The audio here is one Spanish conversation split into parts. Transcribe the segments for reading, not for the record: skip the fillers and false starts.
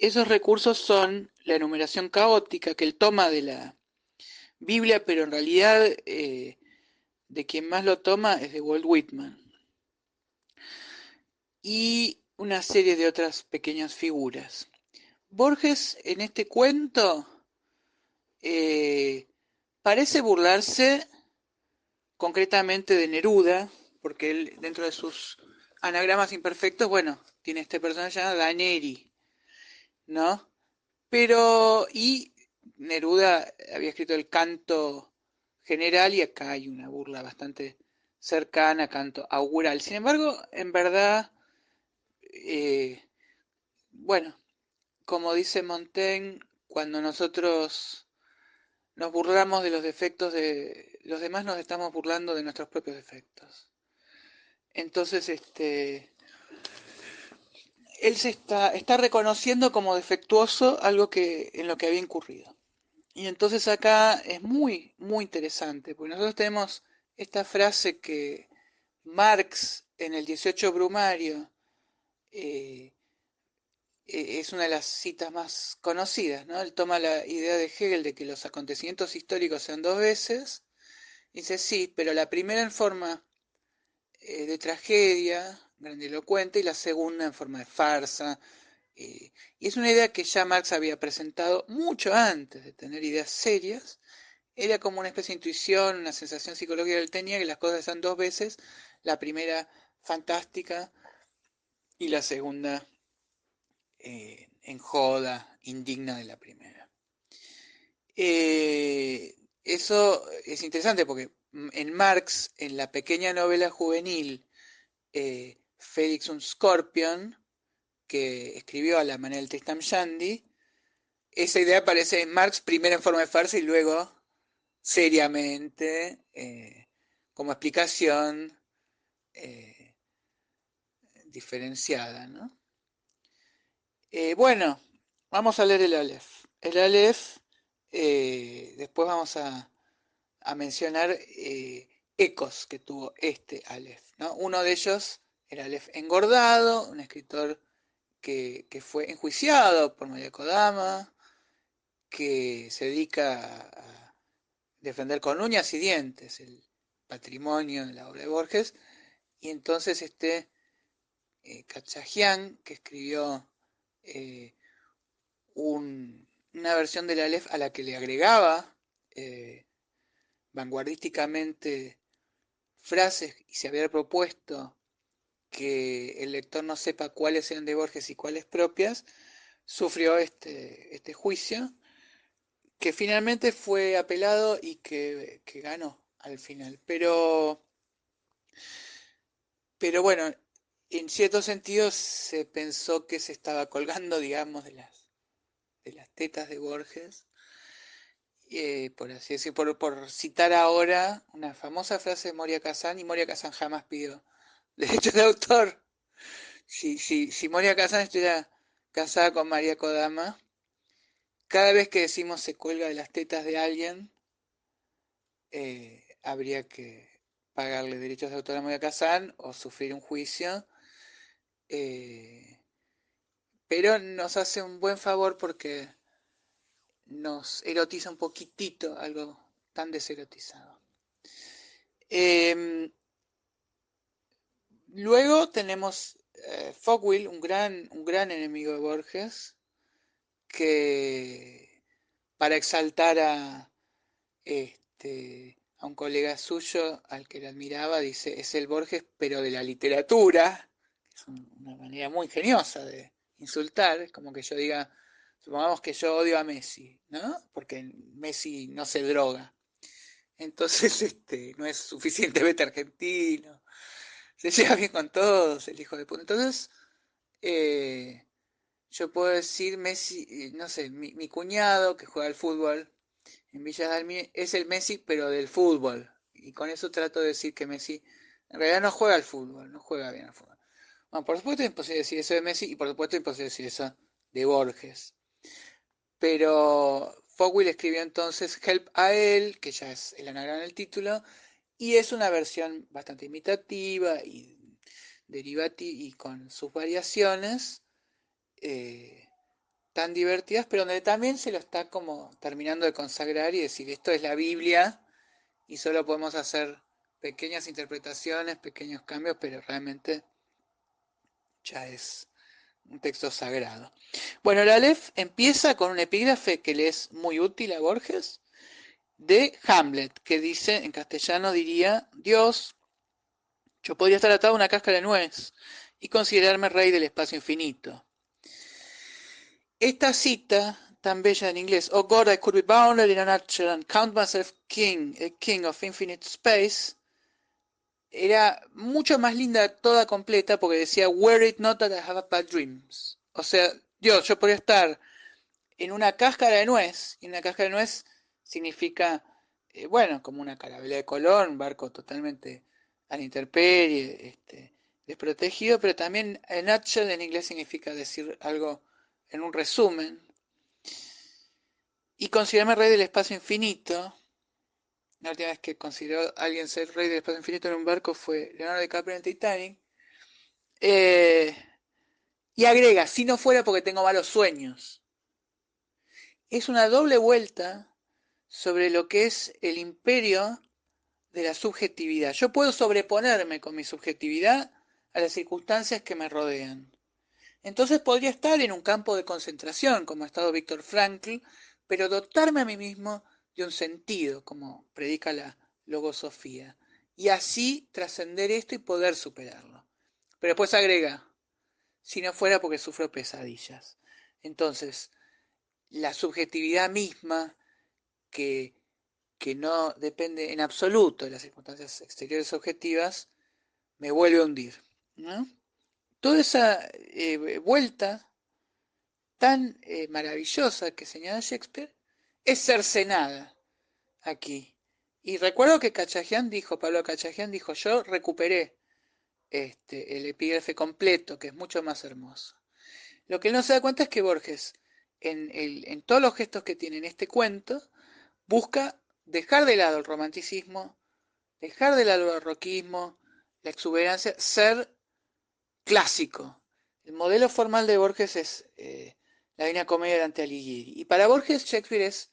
Esos recursos son la enumeración caótica que él toma de la Biblia, pero en realidad de quien más lo toma es de Walt Whitman. Y una serie de otras pequeñas figuras. Borges en este cuento eh, parece burlarse concretamente de Neruda, porque él dentro de sus anagramas imperfectos, bueno, tiene este personaje llamado Daneri, ¿no? Pero, y Neruda había escrito el canto general y acá hay una burla bastante cercana, canto augural. Sin embargo, en verdad, eh, bueno, como dice Montaigne, cuando nosotros nos burlamos de los defectos de los demás, nos estamos burlando de nuestros propios defectos. Entonces, él está reconociendo como defectuoso algo que en lo que había incurrido. Y entonces acá es muy, muy interesante, porque nosotros tenemos esta frase que Marx en el 18 Brumario eh, es una de las citas más conocidas, ¿no? Él toma la idea de Hegel de que los acontecimientos históricos sean dos veces, y dice sí, pero la primera en forma de tragedia, grandilocuente, y la segunda en forma de farsa. Y es una idea que ya Marx había presentado mucho antes de tener ideas serias. Era como una especie de intuición, una sensación psicológica que él tenía, que las cosas eran dos veces, la primera fantástica y la segunda en joda, indigna de la primera. Eso es interesante porque en Marx, en la pequeña novela juvenil Félix un Scorpion, que escribió a la manera del Tristam Shandy, esa idea aparece en Marx primero en forma de farsa y luego seriamente como explicación eh, diferenciada, ¿no? Bueno, vamos a leer el Aleph. El Aleph, después vamos a mencionar ecos que tuvo este Aleph, ¿no? Uno de ellos, el Aleph engordado, un escritor que fue enjuiciado por María Kodama, que se dedica a defender con uñas y dientes el patrimonio de la obra de Borges, y entonces Cachajian, que escribió eh, una versión del Aleph a la que le agregaba eh, vanguardísticamente frases y se había propuesto que el lector no sepa cuáles eran de Borges y cuáles propias, sufrió este juicio que finalmente fue apelado y que ganó al final. Pero bueno, en cierto sentido se pensó que se estaba colgando, digamos, de las tetas de Borges, por así decir, por citar ahora una famosa frase de Moria Kazan, y Moria Kazan jamás pidió derechos de autor. Si Moria Kazan estuviera casada con María Kodama, cada vez que decimos se cuelga de las tetas de alguien, habría que pagarle derechos de autor a Moria Kazan o sufrir un juicio. eh, pero nos hace un buen favor porque nos erotiza un poquitito algo tan deserotizado. Eh, Luego tenemos Fogwill, un gran enemigo de Borges, que para exaltar a un colega suyo al que le admiraba, dice, es el Borges, pero de la literatura. Es una manera muy ingeniosa de insultar, es como que yo diga, supongamos que yo odio a Messi, ¿no? Porque Messi no se droga. Entonces, no es suficientemente argentino, se lleva bien con todos, el hijo de puta. Entonces, eh, yo puedo decir Messi, no sé, mi cuñado que juega al fútbol en Villa Dalmí es el Messi, pero del fútbol. Y con eso trato de decir que Messi en realidad no juega al fútbol, no juega bien al fútbol. Bueno, por supuesto es imposible decir eso de Messi y por supuesto es imposible decir eso de Borges. Pero Fogwill escribió entonces Help a él, que ya es el anagrama del título, y es una versión bastante imitativa y derivativa y con sus variaciones, eh, tan divertidas, pero donde también se lo está como terminando de consagrar y decir, esto es la Biblia y solo podemos hacer pequeñas interpretaciones, pequeños cambios, pero realmente ya es un texto sagrado. Bueno, el Aleph empieza con un epígrafe que le es muy útil a Borges, de Hamlet, que dice, en castellano diría, Dios, yo podría estar atado a una cáscara de nuez y considerarme rey del espacio infinito. Esta cita, tan bella en inglés, Oh God, I could be bounded in a nutshell and count myself king, a king of infinite space, era mucho más linda toda completa porque decía, Were it not that I have bad dreams. O sea, Dios, yo podría estar en una cáscara de nuez, y una cáscara de nuez significa, bueno, como una carabela de Colón, un barco totalmente a la intemperie, desprotegido, pero también nutshell en inglés significa decir algo en un resumen. Y considerarme rey del espacio infinito. La última vez que consideró a alguien ser rey del espacio infinito en un barco fue Leonardo DiCaprio en el Titanic. Eh, y agrega, si no fuera porque tengo malos sueños. Es una doble vuelta sobre lo que es el imperio de la subjetividad. Yo puedo sobreponerme con mi subjetividad a las circunstancias que me rodean. Entonces podría estar en un campo de concentración, como ha estado Víctor Frankl, pero dotarme a mí mismo de un sentido, como predica la logosofía, y así trascender esto y poder superarlo. Pero después agrega, si no fuera porque sufro pesadillas. Entonces, la subjetividad misma, que, que no depende en absoluto de las circunstancias exteriores objetivas, me vuelve a hundir, ¿no? Toda esa vuelta tan maravillosa que señala Shakespeare es cercenada aquí. Y recuerdo que Cachajian dijo, Pablo Cachajian dijo, yo recuperé el epígrafe completo, que es mucho más hermoso. Lo que él no se da cuenta es que Borges, en todos los gestos que tiene en este cuento, busca dejar de lado el romanticismo, dejar de lado el barroquismo, la exuberancia, ser clásico. El modelo formal de Borges es la Divina Comedia de Dante Alighieri. Y para Borges, Shakespeare es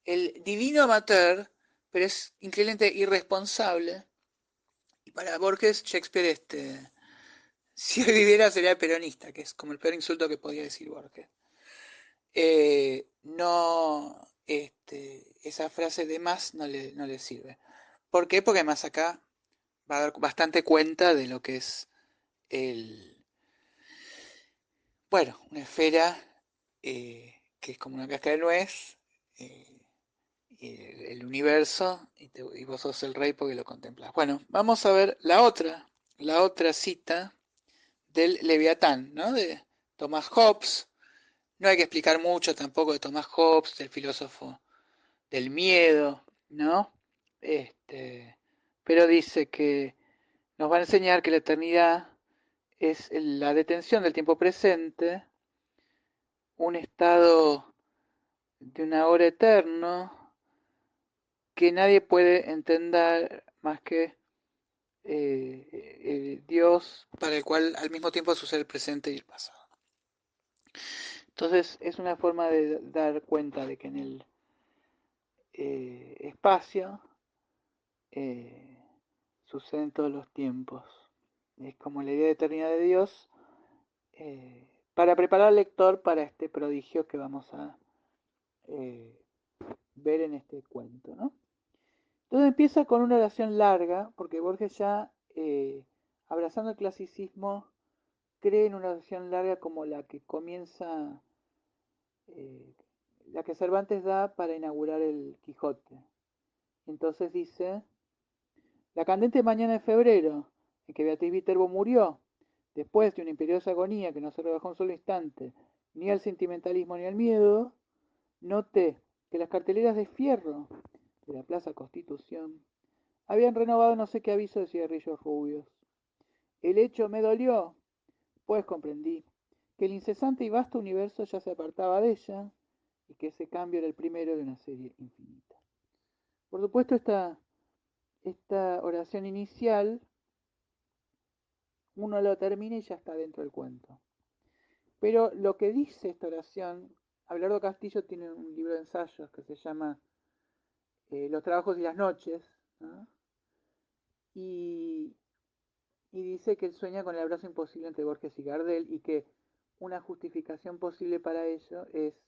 el divino amateur, pero es increíblemente irresponsable. Y para Borges, Shakespeare, si él viviera, sería peronista, que es como el peor insulto que podía decir Borges. No, esa frase de más no le sirve. ¿Por qué? Porque además acá va a dar bastante cuenta de lo que es bueno, una esfera que es como una cáscara de nuez, eh, el universo, y vos sos el rey porque lo contemplás. Bueno, vamos a ver la otra cita del Leviatán, ¿no? De Thomas Hobbes. No hay que explicar mucho tampoco de Thomas Hobbes, del filósofo del miedo, ¿no? Pero dice que nos va a enseñar que la eternidad es la detención del tiempo presente, un estado de una hora eterno que nadie puede entender más que Dios, para el cual al mismo tiempo sucede el presente y el pasado. Entonces es una forma de dar cuenta de que en el espacio eh, suceden todos los tiempos. Es como la idea de eternidad de Dios para preparar al lector para este prodigio que vamos a eh, ver en este cuento, ¿no? Entonces empieza con una oración larga, porque Borges ya, abrazando el clasicismo, cree en una oración larga como la que comienza, eh, la que Cervantes da para inaugurar el Quijote. Entonces dice, la candente mañana de febrero, en que Beatriz Viterbo murió, después de una imperiosa agonía que no se rebajó un solo instante, ni al sentimentalismo ni al miedo, noté que las carteleras de fierro de la Plaza Constitución habían renovado no sé qué aviso de cigarrillos rubios. El hecho me dolió, pues comprendí que el incesante y vasto universo ya se apartaba de ella y que ese cambio era el primero de una serie infinita. Por supuesto, esta oración inicial uno lo termina y ya está dentro del cuento. Pero lo que dice esta oración Abelardo Castillo tiene un libro de ensayos que se llama Los trabajos y las noches, ¿no? y, y dice que él sueña con el abrazo imposible entre Borges y Gardel y que una justificación posible para ello es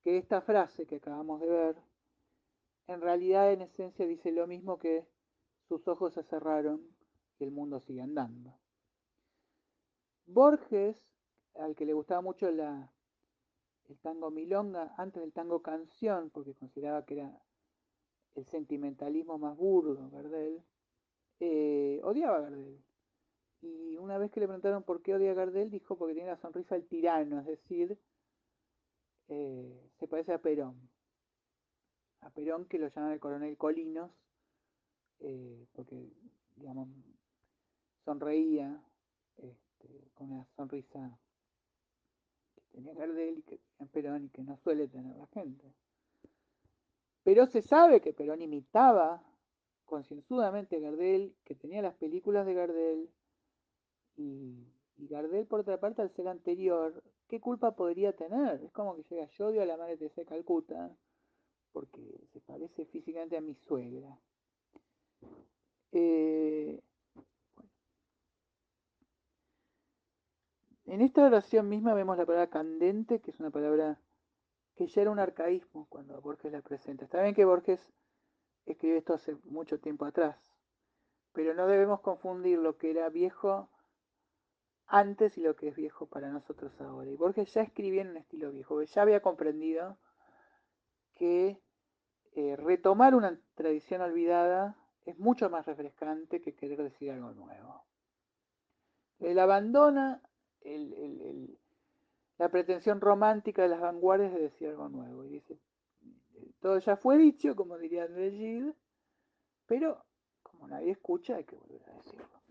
que esta frase que acabamos de ver, en realidad en esencia dice lo mismo que sus ojos se cerraron y el mundo sigue andando. Borges, al que le gustaba mucho el tango milonga, antes del tango canción, porque consideraba que era el sentimentalismo más burdo, Gardel, odiaba a Gardel. Y una vez que le preguntaron por qué odia a Gardel, dijo porque tiene la sonrisa del tirano, es decir, se parece a Perón. A Perón que lo llaman el coronel Colinos, porque, digamos, sonreía con una sonrisa que tenía Gardel y que tenía Perón y que no suele tener la gente. Pero se sabe que Perón imitaba concienzudamente a Gardel, que tenía las películas de Gardel, y Gardel, por otra parte, al ser anterior, ¿qué culpa podría tener? Es como que llega, yo odio a la madre Teresa de Calcuta, porque se parece físicamente a mi suegra. Eh, en esta oración misma vemos la palabra candente, que es una palabra que ya era un arcaísmo cuando Borges la presenta. Está bien que Borges escribió esto hace mucho tiempo atrás, pero no debemos confundir lo que era viejo antes y lo que es viejo para nosotros ahora. Y Borges ya escribía en un estilo viejo, ya había comprendido que retomar una tradición olvidada es mucho más refrescante que querer decir algo nuevo. Él abandona la pretensión romántica de las vanguardias de decir algo nuevo y dice, todo ya fue dicho, como diría André Gide, pero como nadie escucha hay que volver a decirlo.